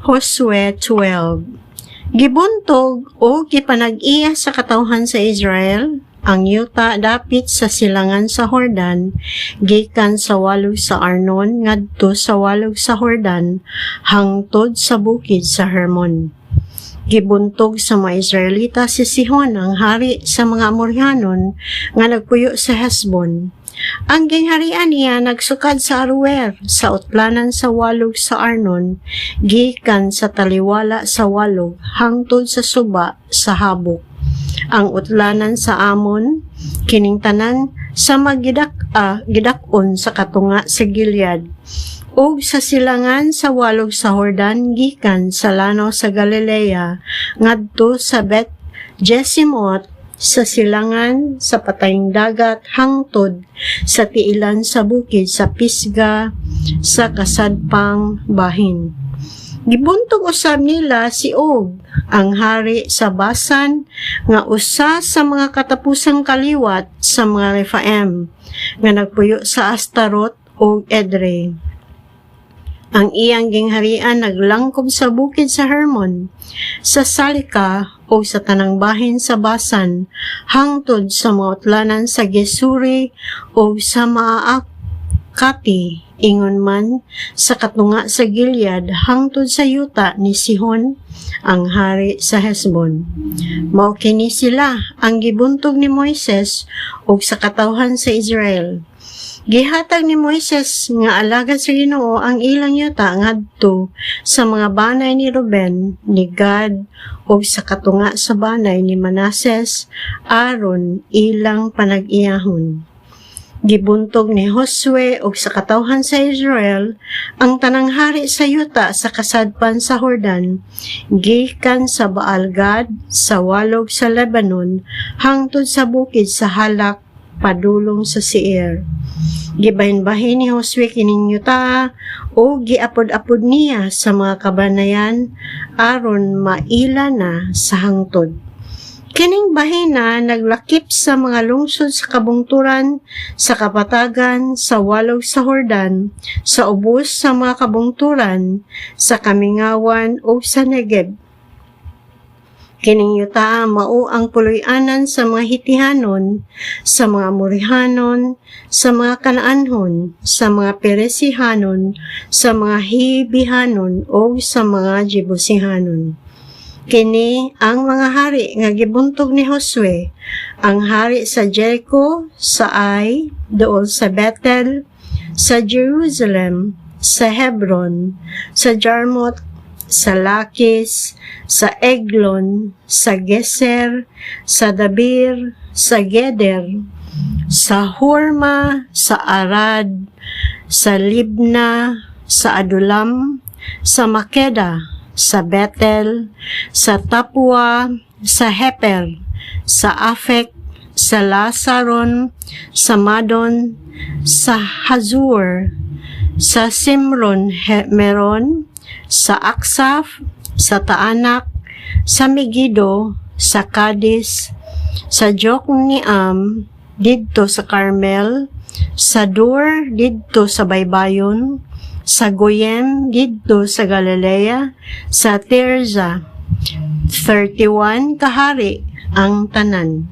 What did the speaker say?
Josue 12. Gibuntog o gipanag-iya sa katawhan sa Israel ang yuta dapit sa silangan sa Jordan, gikan sa walog sa Arnon ngadto sa walog sa Jordan, hangtod sa bukid sa Hermon. Gibuntog sa mga Israelita si Sihon ang hari sa mga Amoryanon nga nagpuyo sa Hesbon. Ang gingharian niya nagsukad sa Aroer sa utlanan sa walog sa Arnon, gikan sa taliwala sa walog hangtod sa suba sa Habok. Ang utlanan sa Amon kining tanan sa gidakon sa katunga sa Gilead, ug sa silangan sa walog sa Jordan gikan sa lanaw sa Galilea ngadto sa Bet Jesimot, sa silangan sa patayng dagat hangtod sa tiilan sa bukid sa Pisga sa kasadpang bahin. Gibuntog usab nila si Og, ang hari sa Basan, nga usa sa mga katapusang kaliwat sa mga Rephaim, nga nagpuyo sa Astarot o Edrei. Ang iyang gingharian naglangkob sa bukid sa Hermon, sa Salika o sa tanang bahin sa Basan, hangtod sa mga utlanan sa Gesuri o sa Maakati, ingon man sa katunga sa Gilead, hangtod sa yuta ni Sihon, ang hari sa Hesbon. Mao kini sila ang gibuntog ni Moises o sa katawhan sa Israel. Gihatag ni Moises nga alagad sa Ginoo ang ilang yuta ngadto sa mga banay ni Ruben, ni Gad, o sa katunga sa banay ni Manases, aron ilang panag-iyahon. Gibuntog ni Josue o sa katawhan sa Israel ang tanang hari sa yuta sa kasadpan sa Jordan, gikan sa Baal-Gad sa walog sa Lebanon hangtod sa bukid sa Halak padulong sa Seir. Gibahin-bahin ni Josue kining yuta o giapod-apod niya sa mga kabanayan aron maila na sa hangtod. Kining bahina naglakip sa mga lungsod sa kabungturan, sa kapatagan, sa walog sa Jordan, sa ubos sa mga kabungturan, sa kamingawan o sa Negeb. Kining yuta mao ang puloy-anan sa mga Hitihanon, sa mga Amorihanon, sa mga Kanaanhon, sa mga Peresihanon, sa mga Hibihanon o sa mga Jebusihanon. Kini ang mga hari nga gibuntog ni Josue, ang hari sa Jericho, sa Ai, dool sa Bethel, sa Jerusalem, sa Hebron, sa Jarmuth, sa Lakis, sa Eglon, sa Geser, sa Dabir, sa Geder, sa Horma, sa Arad, sa Libna, sa Adulam, sa Makeda, sa Bethel, sa Tapua, sa Heper, sa Afek, sa Lasaron, sa Madon, sa Hazur, sa Simron Meron, sa Aksaf, sa Taanak, sa Megido, sa Kadis, sa Jokneam, didto sa Carmel, sa Dur, didto sa Baybayon, sa Goyem, didto sa Galilea, sa Tirza. 31 kahari ang tanan.